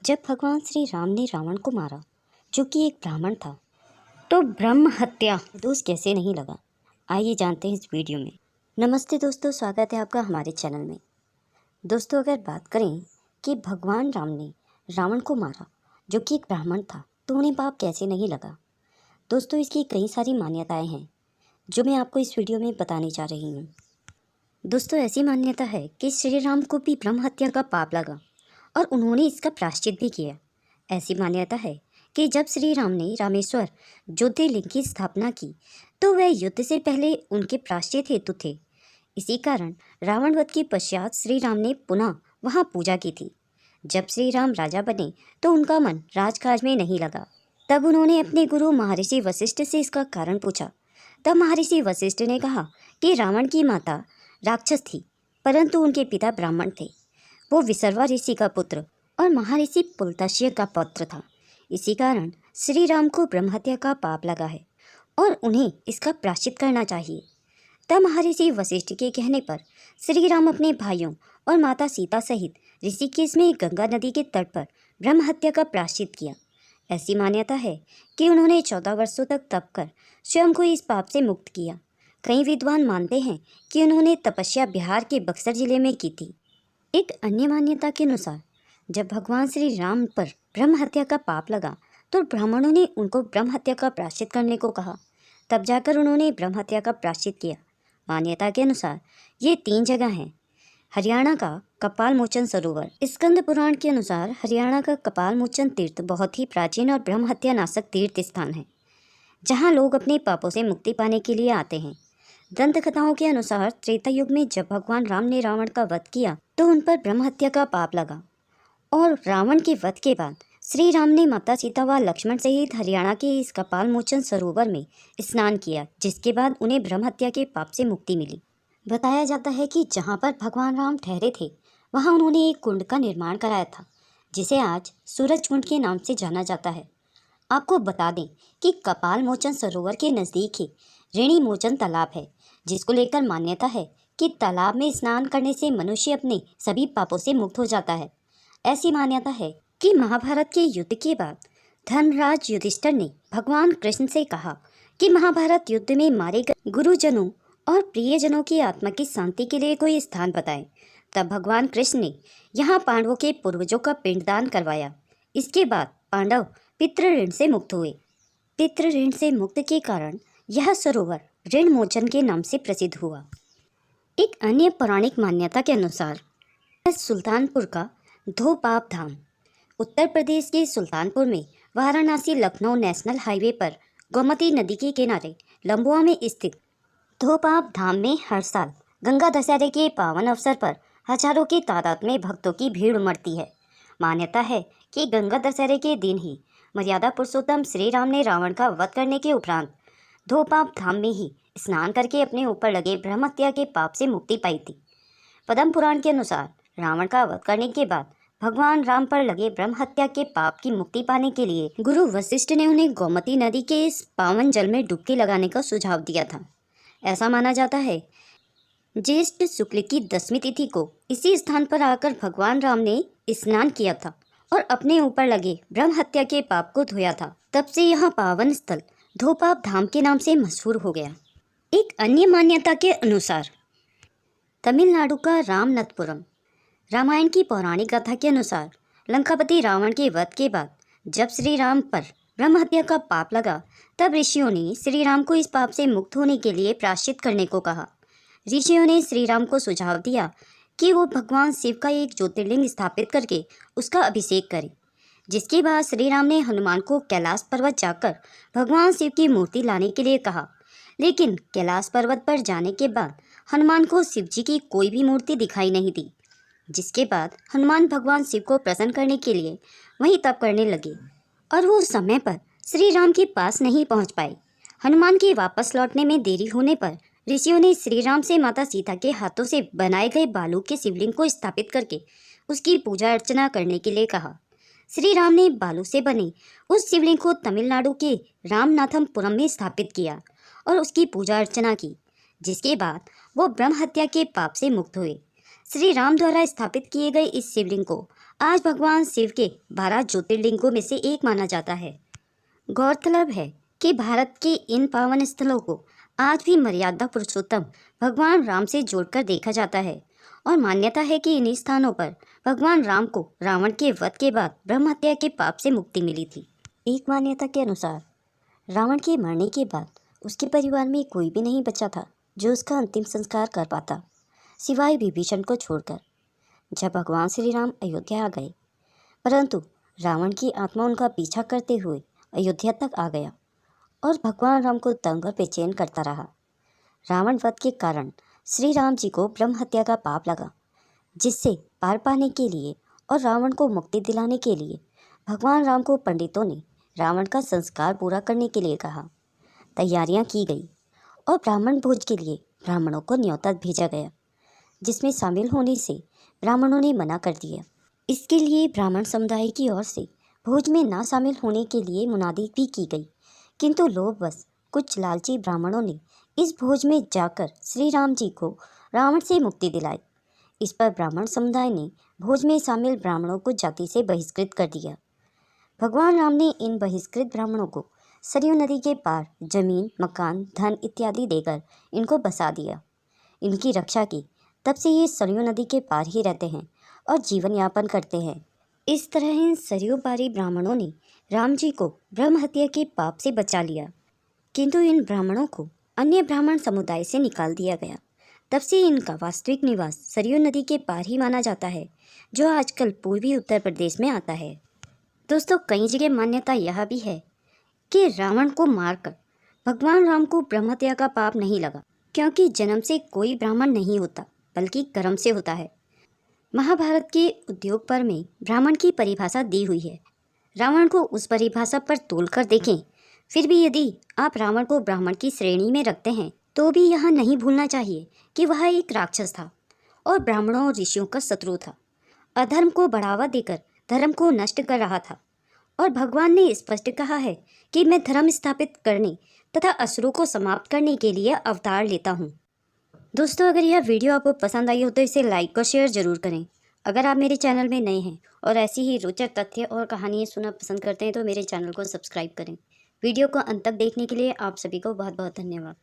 जब भगवान श्री राम ने रावण को मारा, जो कि एक ब्राह्मण था, तो ब्रह्म हत्या दोष कैसे नहीं लगा। आइए जानते हैं इस वीडियो में। नमस्ते दोस्तों, स्वागत है आपका हमारे चैनल में। दोस्तों, अगर बात करें कि भगवान राम ने रावण को मारा, जो कि एक ब्राह्मण था, तो उन्हें पाप कैसे नहीं लगा। दोस्तों, इसकी कई सारी मान्यताएं हैं जो मैं आपको इस वीडियो में बताने जा रही हूँ। दोस्तों, ऐसी मान्यता है कि श्री राम को भी ब्रह्म हत्या का पाप लगा और उन्होंने इसका प्रायश्चित भी किया। ऐसी मान्यता है कि जब श्री राम ने रामेश्वर ज्योतिर्लिंग की स्थापना की, तो वह युद्ध से पहले उनके प्रायश्चित हेतु थे। इसी कारण रावण वध के पश्चात श्री राम ने पुनः वहां पूजा की थी। जब श्री राम राजा बने तो उनका मन राजकाज में नहीं लगा। तब उन्होंने अपने गुरु महर्षि वशिष्ठ से इसका कारण पूछा। तब महर्षि वशिष्ठ ने कहा कि रावण की माता राक्षस थी, परंतु उनके पिता ब्राह्मण थे। वो विसर्वा ऋषि का पुत्र और महर्षि पुलत्स्य का पुत्र था। इसी कारण श्री राम को ब्रह्म हत्या का पाप लगा है और उन्हें इसका प्रायश्चित करना चाहिए। तब महर्षि वशिष्ठ के कहने पर श्री राम अपने भाइयों और माता सीता सहित ऋषिकेश में गंगा नदी के तट पर ब्रह्म हत्या का प्रायश्चित किया। ऐसी मान्यता है कि उन्होंने 14 वर्षों तक तप कर स्वयं को इस पाप से मुक्त किया। कई विद्वान मानते हैं कि उन्होंने तपस्या बिहार के बक्सर जिले में की थी। एक अन्य मान्यता के अनुसार जब भगवान श्री राम पर ब्रह्म हत्या का पाप लगा, तो ब्राह्मणों ने उनको ब्रह्म हत्या का प्रायश्चित करने को कहा। तब जाकर उन्होंने ब्रह्म हत्या का प्रायश्चित किया। मान्यता के अनुसार ये 3 जगह हैं। हरियाणा का कपाल मोचन सरोवर। स्कंद पुराण के अनुसार हरियाणा का कपाल मोचन तीर्थ बहुत ही प्राचीन और ब्रह्म हत्या नाशक तीर्थ स्थान है, जहाँ लोग अपने पापों से मुक्ति पाने के लिए आते हैं। दंत कथाओं के अनुसार त्रेता युग में जब भगवान राम ने रावण का वध किया, तो उन पर ब्रह्म हत्या का पाप लगा और रावण के वध के बाद श्री राम ने माता सीता व लक्ष्मण सहित हरियाणा के इस कपाल मोचन सरोवर में स्नान किया, जिसके बाद उन्हें ब्रह्म हत्या के पाप से मुक्ति मिली। बताया जाता है कि जहाँ पर भगवान राम ठहरे थे, वहाँ उन्होंने एक कुंड का निर्माण कराया था, जिसे आज सूरज कुंड के नाम से जाना जाता है। आपको बता दें कि कपाल मोचन सरोवर के नज़दीक ही ऋणी मोचन तालाब है, जिसको लेकर मान्यता है कि तालाब में स्नान करने से मनुष्य अपने सभी पापों से मुक्त हो जाता है। ऐसी मान्यता है कि महाभारत के युद्ध के बाद धर्मराज युधिष्ठिर ने भगवान कृष्ण से कहा कि महाभारत युद्ध में मारे गए गुरुजनों और प्रियजनों की आत्मा की शांति के लिए कोई स्थान बताएं। तब भगवान कृष्ण ने यहाँ पांडवों के पूर्वजों का पिंडदान करवाया। इसके बाद पांडव पितृ ऋण से मुक्त हुए। पितृ ऋण से मुक्त के कारण यह सरोवर ऋण मोचन के नाम से प्रसिद्ध हुआ। एक अन्य पौराणिक मान्यता के अनुसार सुल्तानपुर का धोपाप धाम। उत्तर प्रदेश के सुल्तानपुर में वाराणसी लखनऊ नेशनल हाईवे पर गोमती नदी के किनारे लंबुआ में स्थित धोपाप धाम में हर साल गंगा दशहरे के पावन अवसर पर हजारों की तादाद में भक्तों की भीड़ उमड़ती है। मान्यता है कि गंगा दशहरे के दिन ही मर्यादा पुरुषोत्तम श्री राम ने रावण का वध करने के उपरांत धोपाप धाम में ही स्नान करके अपने ऊपर लगे ब्रह्म हत्या के पाप से मुक्ति पाई थी। पद्म पुराण के अनुसार रावण का वध करने के बाद भगवान राम पर लगे ब्रह्म हत्या के पाप की मुक्ति पाने के लिए गुरु वशिष्ठ ने उन्हें गोमती नदी के इस पावन जल में डुबकी लगाने का सुझाव दिया था। ऐसा माना जाता है ज्येष्ठ शुक्ल की 10वीं तिथि को इसी स्थान पर आकर भगवान राम ने स्नान किया था और अपने ऊपर लगे ब्रह्म हत्या के पाप को धोया था। तब से यह पावन स्थल धोपाप धाम के नाम से मशहूर हो गया। एक अन्य मान्यता के अनुसार तमिलनाडु का रामनाथपुरम। रामायण की पौराणिक कथा के अनुसार लंकापति रावण के वध के बाद जब श्री राम पर ब्रह्म हत्या का पाप लगा, तब ऋषियों ने श्री राम को इस पाप से मुक्त होने के लिए प्रायश्चित करने को कहा। ऋषियों ने श्री राम को सुझाव दिया कि वो भगवान शिव का एक ज्योतिर्लिंग स्थापित करके उसका अभिषेक करें। जिसके बाद श्री राम ने हनुमान को कैलाश पर्वत जाकर भगवान शिव की मूर्ति लाने के लिए कहा, लेकिन कैलाश पर्वत पर जाने के बाद हनुमान को शिव जी की कोई भी मूर्ति दिखाई नहीं दी। जिसके बाद हनुमान भगवान शिव को प्रसन्न करने के लिए वहीं तप करने लगे और वो समय पर श्री राम के पास नहीं पहुंच पाए। हनुमान के वापस लौटने में देरी होने पर ऋषियों ने श्री राम से माता सीता के हाथों से बनाए गए बालू के शिवलिंग को स्थापित करके उसकी पूजा अर्चना करने के लिए कहा। श्री राम ने बालू से बने उस शिवलिंग को तमिलनाडु के रामनाथपुरम में स्थापित किया और उसकी पूजा अर्चना की, जिसके बाद वो ब्रह्म हत्या के पाप से मुक्त हुए। श्री राम द्वारा स्थापित किए गए इस शिवलिंग को आज भगवान शिव के 12 ज्योतिर्लिंगों में से एक माना जाता है। गौरतलब है कि भारत के इन पावन स्थलों को आज भी मर्यादा पुरुषोत्तम भगवान राम से जोड़कर देखा जाता है और मान्यता है कि इन्हीं स्थानों पर भगवान राम को रावण के वध के बाद ब्रह्म हत्या के पाप से मुक्ति मिली थी। एक मान्यता के अनुसार रावण के मरने के बाद उसके परिवार में कोई भी नहीं बचा था जो उसका अंतिम संस्कार कर पाता, सिवाय विभीषण को छोड़कर। जब भगवान श्री राम अयोध्या आ गए, परंतु रावण की आत्मा उनका पीछा करते हुए अयोध्या तक आ गया और भगवान राम को तंग और बेचैन करता रहा। रावण वध के कारण श्री राम जी को ब्रह्म हत्या का पाप लगा, जिससे पार पाने के लिए और रावण को मुक्ति दिलाने के लिए भगवान राम को पंडितों ने रावण का संस्कार पूरा करने के लिए कहा। तैयारियां की गई और ब्राह्मण भोज के लिए ब्राह्मणों को न्योता भेजा गया, जिसमें शामिल होने से ब्राह्मणों ने मना कर दिया। इसके लिए ब्राह्मण समुदाय की ओर से भोज में ना शामिल होने के लिए मुनादी भी की गई, किंतु लोभवश कुछ लालची ब्राह्मणों ने इस भोज में जाकर श्री राम जी को रावण से मुक्ति दिलाई। इस पर ब्राह्मण समुदाय ने भोज में शामिल ब्राह्मणों को जाति से बहिष्कृत कर दिया। भगवान राम ने इन बहिष्कृत ब्राह्मणों को सरयू नदी के पार जमीन, मकान, धन इत्यादि देकर इनको बसा दिया। इनकी रक्षा की। तब से ये सरयू नदी के पार ही रहते हैं और जीवन यापन करते हैं। इस तरह इन सरयू पारी ब्राह्मणों ने राम जी को ब्रह्म हत्या के पाप से बचा लिया, किंतु इन ब्राह्मणों को अन्य ब्राह्मण समुदाय से निकाल दिया गया। तब से इनका वास्तविक निवास सरयू नदी के पार ही माना जाता है, जो आजकल पूर्वी उत्तर प्रदेश में आता है। दोस्तों, कई जगह मान्यता यह भी है कि रावण को मारकर भगवान राम को ब्रह्म हत्या का पाप नहीं लगा, क्योंकि जन्म से कोई ब्राह्मण नहीं होता, बल्कि कर्म से होता है। महाभारत के उद्योग पर्व में ब्राह्मण की परिभाषा दी हुई है। रावण को उस परिभाषा पर तोलकर देखें। फिर भी यदि आप रावण को ब्राह्मण की श्रेणी में रखते हैं, तो भी यह नहीं भूलना चाहिए कि वह एक राक्षस था और ब्राह्मणों और ऋषियों का शत्रु था। अधर्म को बढ़ावा देकर धर्म को नष्ट कर रहा था और भगवान ने स्पष्ट कहा है कि मैं धर्म स्थापित करने तथा असुरों को समाप्त करने के लिए अवतार लेता हूँ। दोस्तों, अगर यह वीडियो आपको पसंद आई हो तो इसे लाइक और शेयर जरूर करें। अगर आप मेरे चैनल में नए हैं और ऐसी ही रोचक तथ्य और कहानियाँ सुनना पसंद करते हैं तो मेरे चैनल को सब्सक्राइब करें। वीडियो को अंत तक देखने के लिए आप सभी को बहुत बहुत धन्यवाद।